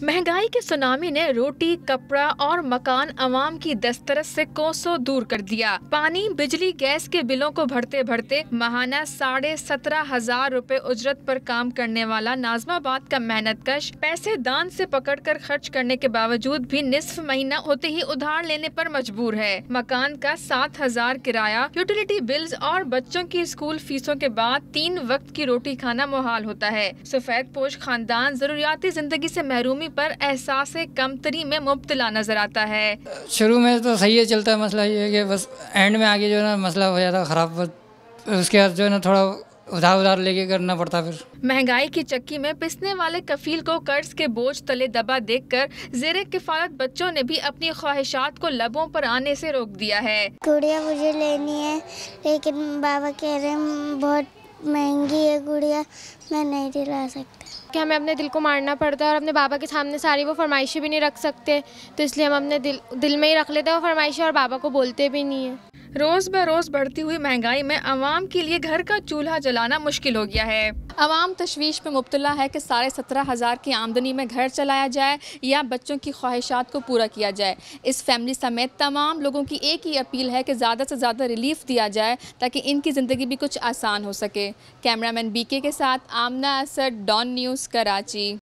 महंगाई के सुनामी ने रोटी, कपड़ा और मकान अवाम की दस्तरस से कोसों दूर कर दिया। पानी, बिजली, गैस के बिलों को भरते भरते माहाना 17,500 रुपए उजरत पर काम करने वाला नाजमाबाद का मेहनतकश पैसे दान से पकड़कर खर्च करने के बावजूद भी निस्फ महीना होते ही उधार लेने पर मजबूर है। मकान का 7,000 किराया, यूटिलिटी बिल्स और बच्चों की स्कूल फीसों के बाद 3 वक्त की रोटी खाना मुहाल होता है। सफेद पोश खानदान जरूरियाती जिंदगी से महरूमी पर एहसास कमतरी में मुब्तला नजर आता है। शुरू में तो सही है, चलता है। मसला ये है कि बस एंड में आगे जो है ना मसला हो जाता ख़राब। उसके बाद जो है ना थोड़ा उधार लेके करना पड़ता। फिर महंगाई की चक्की में पिसने वाले कफील को कर्ज के बोझ तले दबा देखकर ज़ेरे किफालत बच्चों ने भी अपनी ख्वाहिशात को लबों पर आने से रोक दिया है। गुड़िया मुझे लेनी है, लेकिन बाबा कह रहे हैं बहुत महंगी है गुड़िया, मैं नहीं दिला सकता। कि हमें अपने दिल को मारना पड़ता है और अपने बाबा के सामने सारी वो फरमाइशें भी नहीं रख सकते, तो इसलिए हम अपने दिल में ही रख लेते हैं वो फरमाइशें और बाबा को बोलते भी नहीं है। रोज बरोज बढ़ती हुई महंगाई में अवाम के लिए घर का चूल्हा जलाना मुश्किल हो गया है। अवाम तशवीश में मुब्तला है कि 17,500 की आमदनी में घर चलाया जाए या बच्चों की ख्वाहिशात को पूरा किया जाए। इस फैमिली समेत तमाम लोगों की एक ही अपील है कि ज़्यादा से ज़्यादा रिलीफ दिया जाए ताकि इनकी ज़िंदगी भी कुछ आसान हो सके। कैमरामैन बीके के साथ आमना असद, डॉन न्यूज़, कराची।